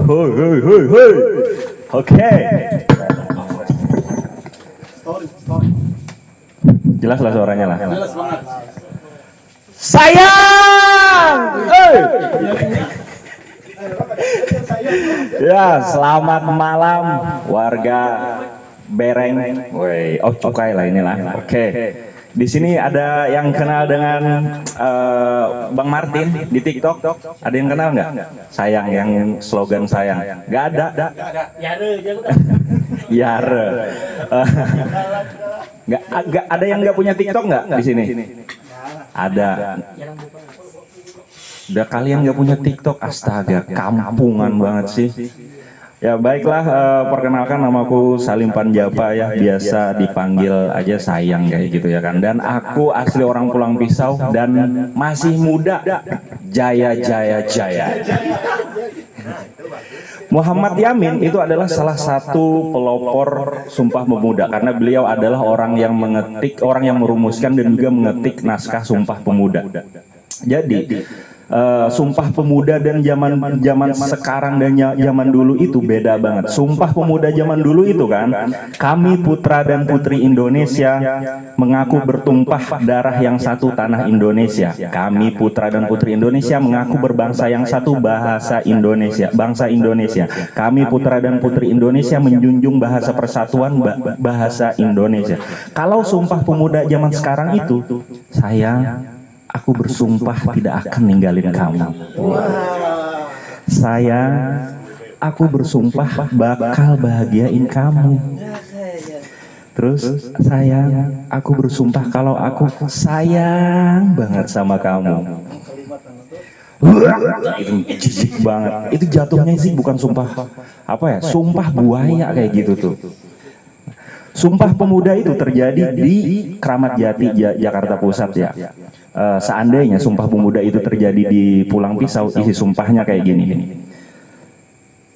Hoi, hoi, hoi, hoi. Oke. Jelas lah suaranya lah. Jelas banget. Sayang. Ya, selamat malam warga Bereng. Woi, oh cukai lah inilah. Oke. Di sini ada yang kenal dengan Bang Martin di TikTok. Ada yang kenal nggak? Sayang, yang slogan sayang. Nggak ada. Yare. Nggak ada yang nggak punya TikTok nggak di sini? Ada. Udah kalian nggak punya TikTok, astaga, kampungan banget sih. Ya baiklah, perkenalkan namaku Salim Panjapa ya, biasa dipanggil aja sayang kayak gitu ya kan. Dan aku asli orang Pulang Pisau dan masih muda. Jaya jaya jaya. Muhammad Yamin itu adalah salah satu pelopor Sumpah Pemuda karena beliau adalah orang yang mengetik, orang yang merumuskan dan juga mengetik naskah Sumpah Pemuda. Jadi Sumpah Pemuda dan zaman sekarang dan zaman dulu itu beda banget. Sumpah Pemuda zaman dulu itu kan, kami putra dan putri Indonesia mengaku bertumpah darah yang satu tanah Indonesia. Kami putra dan putri Indonesia mengaku berbangsa yang satu bahasa Indonesia, bangsa Indonesia. Kami putra dan putri Indonesia menjunjung bahasa persatuan bahasa Indonesia. Kalau Sumpah Pemuda zaman sekarang itu, sayang, aku bersumpah tidak akan ninggalin kamu. Sayang, aku bersumpah bakal bahagiain kamu. Terus, sayang, aku bersumpah kalau aku sayang banget sama kamu. Itu jijik banget. Itu jatuhnya sih bukan sumpah apa ya? Sumpah buaya kayak gitu tuh. Sumpah Pemuda itu terjadi di Kramat Jati, Jakarta Pusat ya. Seandainya Sumpah Pemuda itu terjadi di Pulang Pisau, isi sumpahnya kayak gini.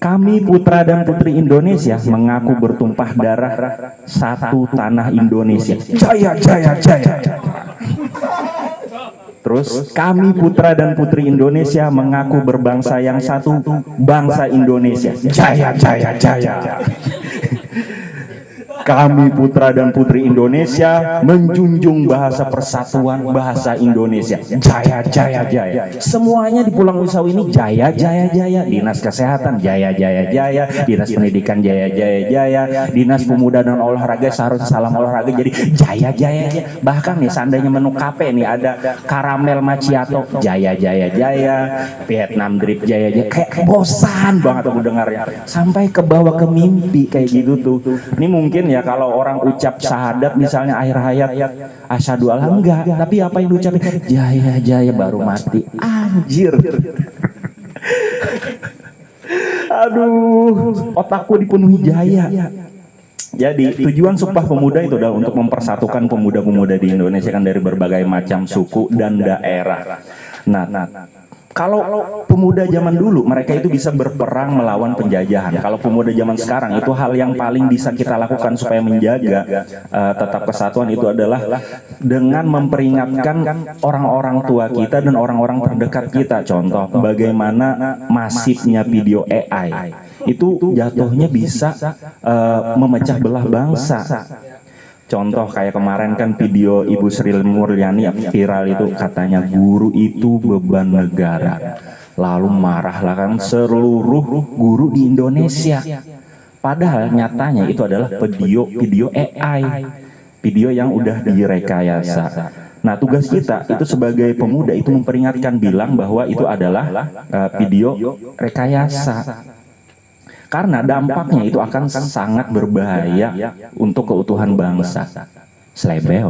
Kami putra dan putri Indonesia mengaku bertumpah darah satu tanah Indonesia. Jaya, jaya, jaya. Terus, kami putra dan putri Indonesia mengaku berbangsa yang satu, bangsa Indonesia. Jaya, jaya, jaya. Kami putra dan putri Indonesia menjunjung bahasa persatuan bahasa Indonesia. Jaya jaya jaya. Semuanya di Pulang Pisau ini jaya jaya jaya. Dinas Kesehatan jaya jaya jaya. Dinas Pendidikan jaya jaya jaya. Dinas Pemuda dan Olahraga seharusnya salam olahraga jadi jaya jaya jaya. Bahkan nih seandainya menu kafe nih ada karamel macchiato jaya jaya jaya. Vietnam drip jaya jaya. Kayak bosan banget aku dengarnya. Sampai ke bawah ke mimpi kayak gitu tuh. Ini mungkin ya kalau orang ucap syahadat misalnya akhir hayat asyhadu alla enggak, tapi apa yang diucapin jaya jaya baru mati. Anjir. Aduh, otakku dipenuhi jaya. Jadi tujuan Sumpah Pemuda itu adalah untuk mempersatukan pemuda-pemuda di Indonesia kan dari berbagai macam suku dan daerah. Nah, kalau pemuda zaman dulu mereka itu bisa berperang melawan penjajahan. Kalau pemuda zaman sekarang itu hal yang paling bisa kita lakukan supaya menjaga tetap kesatuan itu adalah dengan memperingatkan orang-orang tua kita dan orang-orang terdekat kita. Contoh bagaimana masifnya video AI itu jatuhnya bisa memecah belah bangsa. Contoh kayak kemarin kan video Ibu Sri Mulyani yang viral itu katanya guru itu beban negara. Lalu marahlah kan seluruh guru di Indonesia. Padahal nyatanya itu adalah video AI. Video yang udah direkayasa. Nah tugas kita itu sebagai pemuda itu memperingatkan bilang bahwa itu adalah video rekayasa. Karena dampaknya itu akan sangat berbahaya untuk keutuhan bangsa. Slebeo.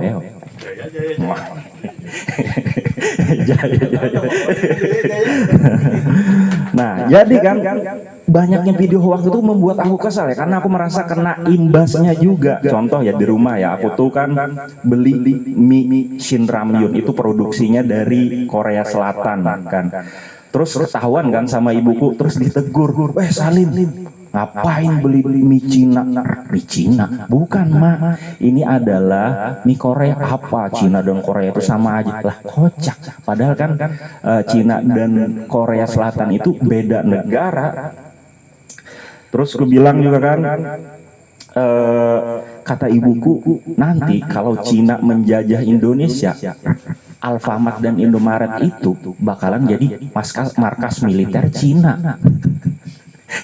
Nah, jadi kan banyaknya video hoax itu membuat aku kesal ya, karena aku merasa kena imbasnya juga. Contoh ya di rumah ya, aku tuh kan beli mie Shin Ramyun itu produksinya dari Korea Selatan kan. Terus ketahuan kan sama ibuku, terus ditegur, Salim, Ngapain beli mie Cina? Mie Cina? Bukan, Mak. Ini adalah mie Korea. Apa? Cina dan Korea itu sama aja. Lah, kocak. Padahal kan Cina dan Korea Selatan itu beda negara. Terus gue bilang juga kan, kata ibuku, nanti kalau Cina menjajah Indonesia, Alfamart dan Indomaret itu bakalan jadi markas militer Cina.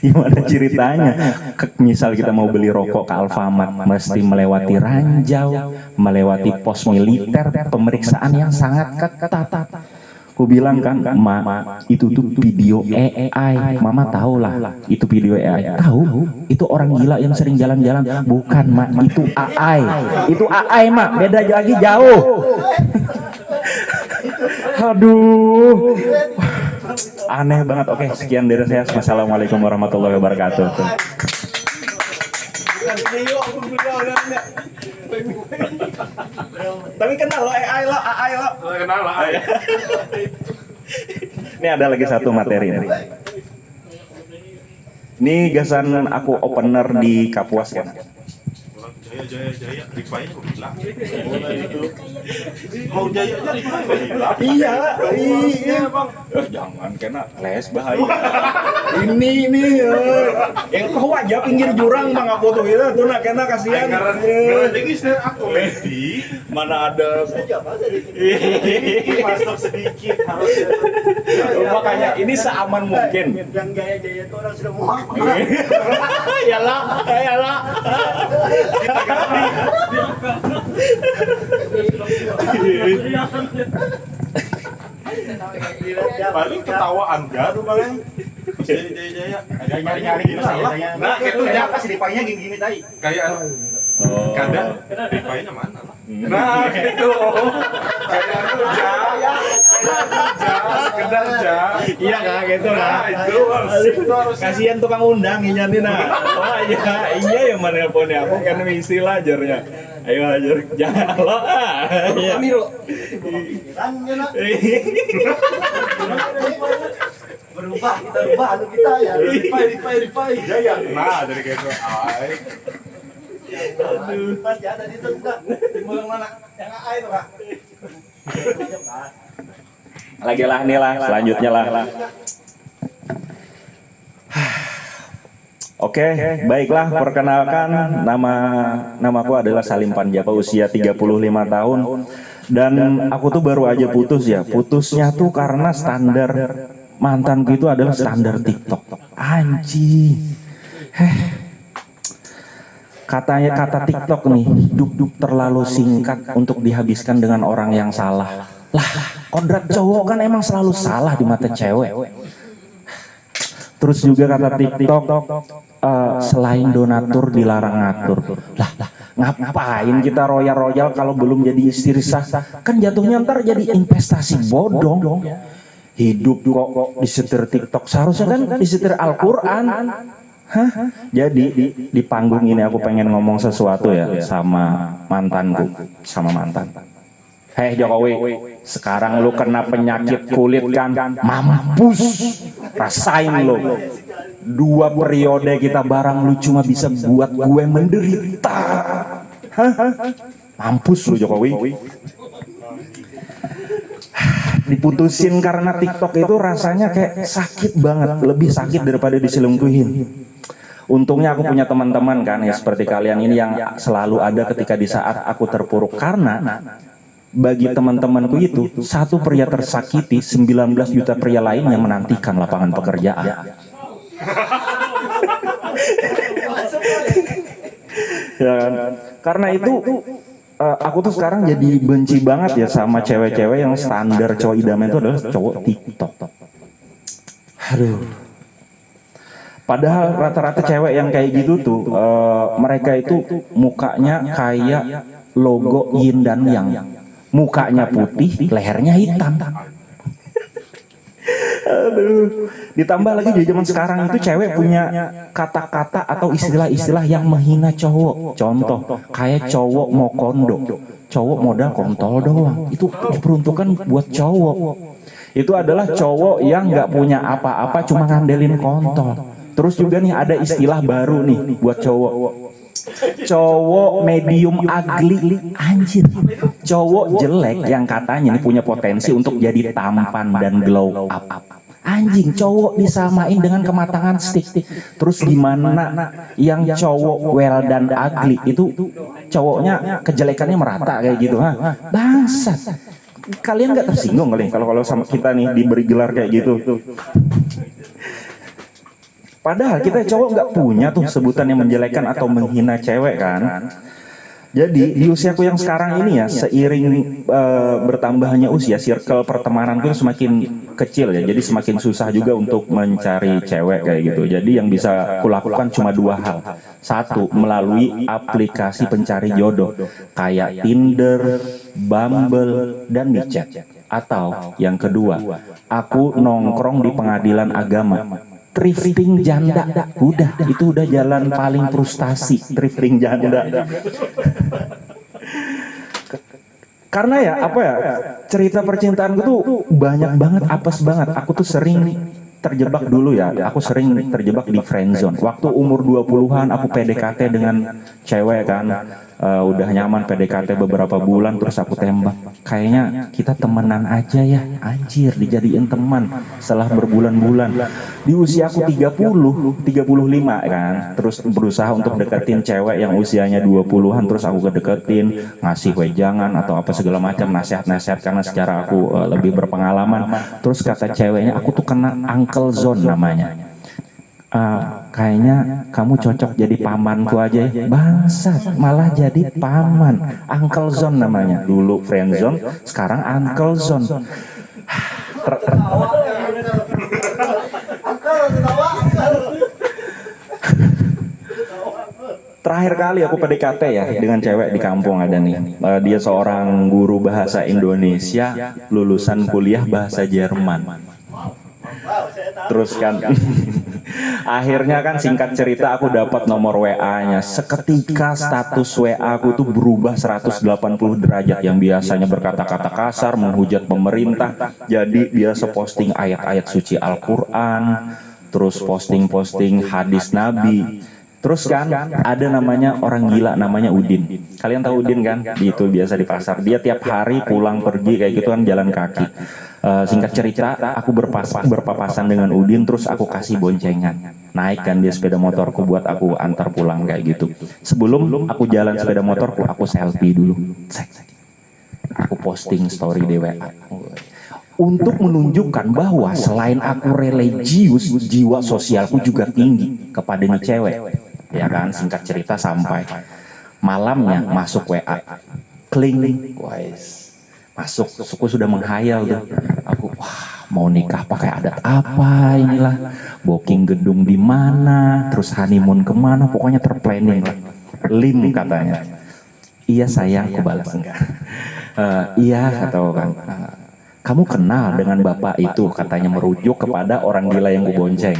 Gimana ceritanya? Misal kita mau beli rokok ke Alfamart, mesti melewati ranjau, melewati pos militer, pemeriksaan yang sangat ketat. Aku bilang kan, Ma, itu tuh video AI. Mama tahu lah, itu video AI. Tahu? Itu orang gila yang sering jalan-jalan. Bukan, Ma, itu AI. Itu AI, Ma. Beda lagi jauh. Aduh. Aneh banget. Oke, sekian dari saya. Wassalamualaikum warahmatullahi wabarakatuh. Tapi kenal lo AI lo. Kenal lo. Ini ada lagi satu materi nih. Ini gasan aku opener di Kapuas kan. Jaya, Rifai kok bilang. Mau Jaya aja Rifai kok bilang. Iya bang. Jangan kena les bahaya. Ini yang kau aja pinggir jurang bang aku tuh itu tuh nak kena kasihan. Karena jadi saya aku lady mana ada saja masuk sedikit harus. Makanya ini seaman mungkin. Yang Jaya itu orang sudah muak. Yalah. Paling ketawaan gak tuh paling Jaya nyari salah. Nah itu apa sih Rifainya gini tadi kayak kadang Rifainya mana lah. Nah gitu kayak itu Jaya sekedar Jaya. Iya nggak gitu lah. Itu harus kasihan tukang undang nyanyi nah. Oh iya yang mana teleponnya aku kan misi lajarnya. Ayo ajar jangan lo kami lo berubah kita anu kita ya Rifai Jaya nah dari kayak itu aduh pas ya tadi itu enggak yang mana yang AI itu Kak lagi lah nih lah selanjutnya lah. Oke, baiklah, perkenalkan namaku adalah Salim Panjapa, usia 35 tahun dan aku tuh baru aja putus ya. Putusnya tuh karena standar mantanku itu adalah standar TikTok. Anjing. Katanya kata TikTok nih, hidup terlalu singkat untuk dihabiskan dengan orang yang salah. Lah, kodrat cowok kan emang selalu salah di mata cewek. Terus juga kata TikTok, selain donatur dilarang ngatur. Lah, ngapain kita royal kalau belum jadi istri sah? Kan jatuhnya ntar jadi investasi bodong. Hidup kok disetir TikTok, seharusnya kan disetir Al-Quran. Jadi di panggung ini aku pengen ngomong sesuatu ya sama mantanku, sama mantan. Hei Jokowi, sekarang lu kena penyakit kulit kan? Mampus, rasain lo. 2 periode kita bareng lu cuma bisa buat gue menderita. Mampus lu Jokowi. Diputusin karena TikTok itu rasanya kayak sakit banget, lebih sakit daripada diselingkuhin. Untungnya aku punya teman-teman kan ya seperti kalian ini yang selalu ada ketika di saat aku terpuruk, karena bagi teman-temanku itu satu pria tersakiti 19 juta pria lain yang menantikan lapangan pekerjaan. Ya kan? Karena itu aku tuh sekarang jadi benci banget ya sama cewek-cewek yang standar cowok idaman itu adalah cowok TikTok. Aduh. Padahal rata-rata cewek yang kayak gitu tuh mereka itu mukanya kayak logo yin dan yang. Mukanya putih, lehernya hitam. Aduh. Ditambah lagi di zaman sekarang itu cewek punya kata-kata atau istilah-istilah yang menghina cowok. Contoh, kayak cowok mau kondo, cowok modal kontol doang. Itu diperuntukkan buat cowok. Itu adalah cowok yang nggak punya apa-apa, cuma ngandelin kontol. Terus juga nih ada istilah baru nih buat cowok. Cowok medium ugly, anjir. Cowok jelek yang katanya nih punya potensi untuk jadi tampan dan glow up. Anjing, cowok disamain dengan kematangan stick. Terus gimana yang cowok well dan ugly itu cowoknya kejelekannya merata kayak gitu, ha? Bangsat. Kalian nggak tersinggung kali kalau sama kita nih diberi gelar kayak gitu? Padahal kita cowok nggak punya tuh sebutan yang menjelekan atau menghina cewek kan. Jadi di usiaku yang sekarang ini ya, seiring bertambahnya usia, circle pertemananku semakin kecil ya. Jadi semakin susah juga untuk mencari cewek kayak gitu. Jadi yang bisa kulakukan cuma dua hal. Satu, melalui aplikasi pencari jodoh kayak Tinder, Bumble, dan micet. Atau yang kedua, aku nongkrong di pengadilan agama. Thrifting janda, itu udah jalan paling frustasi, thrifting janda. Karena ya apa ya, cerita percintaanku tuh banyak banget, apes banget. Aku tuh sering terjebak dulu ya, aku sering terjebak di friendzone. Waktu umur 20-an aku PDKT dengan cewek kan, udah nyaman PDKT beberapa bulan, terus aku tembak. Kayaknya kita temenan aja ya, anjir, dijadiin teman setelah berbulan-bulan. Di usia aku 35 kan, terus berusaha untuk deketin cewek yang usianya 20-an, terus aku kedeketin, ngasih wejangan atau apa segala macam, nasihat-nasihat karena secara aku lebih berpengalaman. Terus kata ceweknya, aku tuh kena uncle zone namanya. Kayaknya kamu cocok jadi pamanku aja ya. Bangsat, malah jadi paman. Uncle zone namanya. Dulu friend zone, sekarang uncle zone. Terakhir kali aku PDKT ya dengan cewek di kampung ada nih. Dia seorang guru bahasa Indonesia, lulusan kuliah bahasa Jerman. Terus kan akhirnya kan singkat cerita aku dapat nomor WA-nya. Seketika status WA aku tuh berubah 180 derajat. Yang biasanya berkata-kata kasar, menghujat pemerintah, jadi biasa posting ayat-ayat suci Al-Quran, terus posting-posting hadis Nabi. Terus kan ada namanya orang gila namanya Udin. Kalian tahu Udin kan? Itu biasa di pasar. Dia tiap hari pulang pergi kayak gitu kan, jalan kaki. Singkat cerita, aku berpapasan dengan Udin, terus aku kasih boncengan. Naik kan dia sepeda motorku buat aku antar pulang kayak gitu. Sebelum aku jalan sepeda motorku, aku selfie dulu. Aku posting story di WA. Untuk menunjukkan bahwa selain aku religius, jiwa sosialku juga tinggi kepada nih cewek. Ya kan, singkat cerita sampai malamnya masuk WA. Kling, guys. Masuk, suku sudah menghayal tuh. Aku, wah, mau nikah pakai adat apa inilah, booking gedung di mana, terus honeymoon kemana, pokoknya terplanning lah. Lim katanya. Iya sayang, aku balas enggak. Iya kata kan. Kamu kenal dengan bapak itu, katanya merujuk kepada orang gila yang gue bonceng.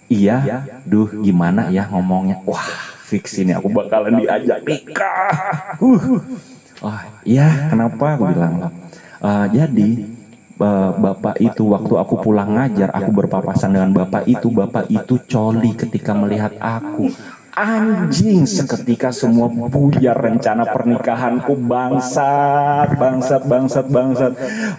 Iya, duh gimana ya ngomongnya. Wah, fix ini aku bakalan diajak nikah. Iya, kenapa aku bilang. Jadi bapak itu waktu aku pulang ngajar, aku berpapasan dengan bapak itu coli ketika melihat aku. Anjing, seketika semua buyar rencana pernikahanku. Bangsat.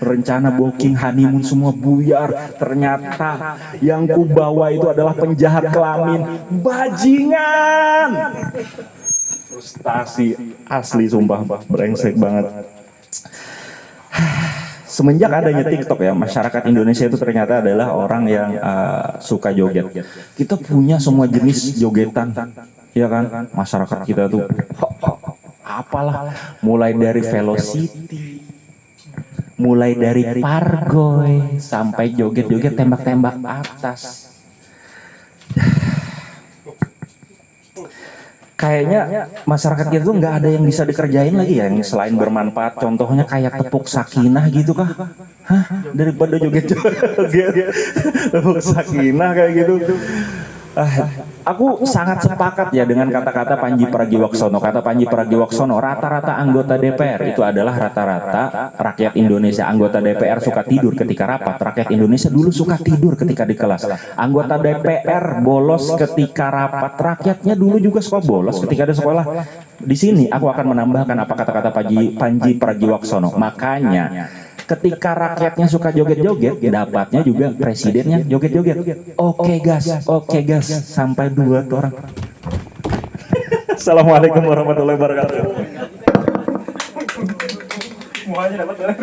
Rencana booking honeymoon semua buyar. Ternyata yang ku bawa itu adalah penjahat kelamin. Bajingan. Frustasi asli, sumpah brengsek banget. Semenjak adanya TikTok ya, masyarakat Indonesia itu ternyata adalah orang yang suka joget. Kita punya semua jenis jogetan, ya kan? Masyarakat kita tuh apalah, mulai dari velocity, mulai dari pargoy, sampai joget-joget tembak-tembak atas. Kayaknya masyarakat kita tuh nggak ada yang bisa dikerjain lagi ya, yang selain bermanfaat. Contohnya kayak tepuk sakinah gitu kah? Hah? Daripada joget-joget tepuk sakinah kayak gitu. Aku sangat sepakat ya dengan kata-kata Panji Pragiwaksono. Kata Panji Pragiwaksono, rata-rata anggota DPR itu adalah rata-rata rakyat Indonesia. Anggota DPR suka tidur ketika rapat. Rakyat Indonesia dulu suka tidur ketika di kelas. Anggota DPR bolos ketika rapat. Rakyatnya dulu juga suka bolos ketika di sekolah. Di sini aku akan menambahkan apa kata-kata Panji Pragiwaksono. Makanya ketika rakyatnya suka joget-joget, dapatnya juga presidennya joget-joget. Oke gas, sampai 2 tuh orang. Assalamualaikum warahmatullahi wabarakatuh. Semuanya dapat.